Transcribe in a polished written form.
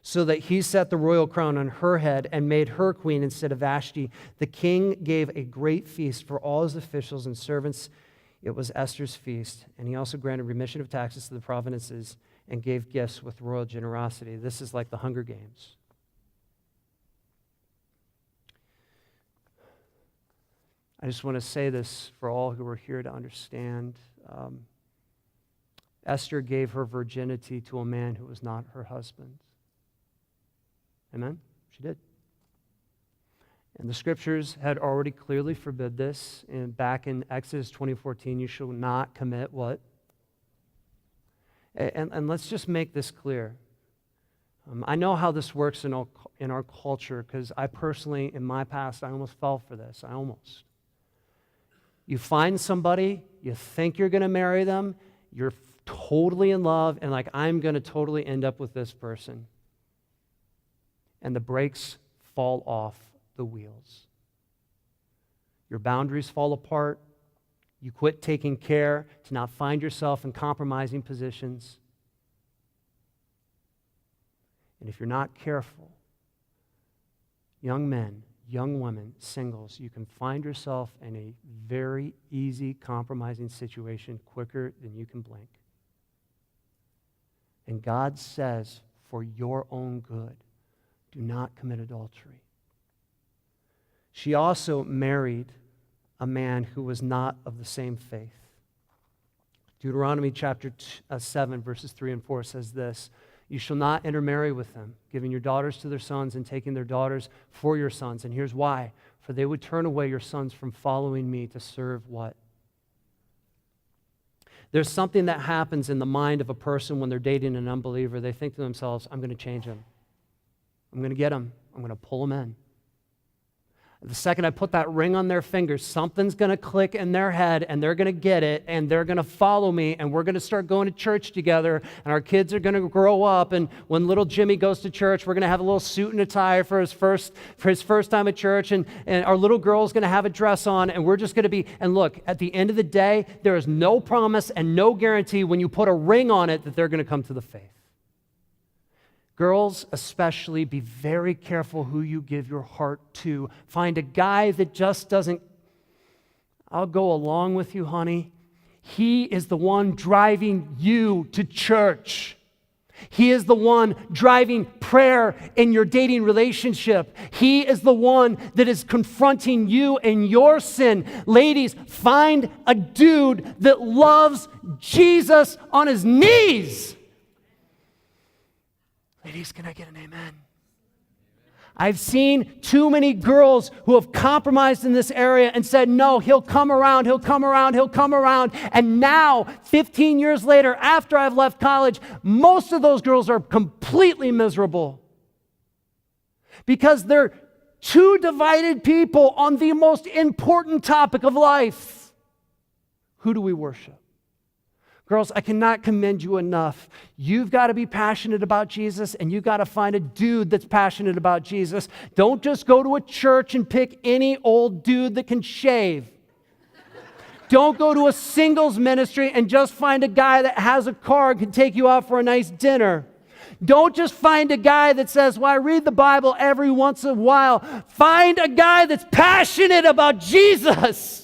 so that he set the royal crown on her head and made her queen instead of Vashti. The king gave a great feast for all his officials and servants. It was Esther's feast, and he also granted remission of taxes to the provinces and gave gifts with royal generosity. This is like the Hunger Games. I just want to say this for all who are here to understand. Esther gave her virginity to a man who was not her husband. Amen? She did. And the scriptures had already clearly forbid this. And back in Exodus 20:14, you shall not commit what? And let's just make this clear. I know how this works in our culture, because I personally, in my past, I almost fell for this. You find somebody, you think you're going to marry them, you're totally in love, and like, I'm going to totally end up with this person. And the brakes fall off the wheels. Your boundaries fall apart. You quit taking care to not find yourself in compromising positions. And if you're not careful, young men, young women, singles, you can find yourself in a very easy compromising situation quicker than you can blink. And God says, for your own good, do not commit adultery. She also married a man who was not of the same faith. Deuteronomy chapter 7, verses 3 and 4 says this: you shall not intermarry with them, giving your daughters to their sons and taking their daughters for your sons. And here's why: for they would turn away your sons from following me to serve what? There's something that happens in the mind of a person when they're dating an unbeliever. They think to themselves, I'm going to change him. I'm going to get him. I'm going to pull him in. The second I put that ring on their finger, something's going to click in their head, and they're going to get it, and they're going to follow me, and we're going to start going to church together, and our kids are going to grow up, and when little Jimmy goes to church, we're going to have a little suit and a tie for his first time at church, and our little girl's going to have a dress on, and we're just going to be, and look, at the end of the day, there is no promise and no guarantee when you put a ring on it that they're going to come to the faith. Girls especially, be very careful who you give your heart to. Find a guy that just doesn't, I'll go along with you, honey. He is the one driving you to church. He is the one driving prayer in your dating relationship. He is the one that is confronting you in your sin. Ladies, find a dude that loves Jesus on his knees. Ladies, can I get an amen? I've seen too many girls who have compromised in this area and said, no, he'll come around. And now, 15 years later, after I've left college, most of those girls are completely miserable because they're two divided people on the most important topic of life. Who do we worship? Girls, I cannot commend you enough. You've got to be passionate about Jesus, and you've got to find a dude that's passionate about Jesus. Don't just go to a church and pick any old dude that can shave. Don't go to a singles ministry and just find a guy that has a car and can take you out for a nice dinner. Don't just find a guy that says, well, I read the Bible every once in a while. Find a guy that's passionate about Jesus.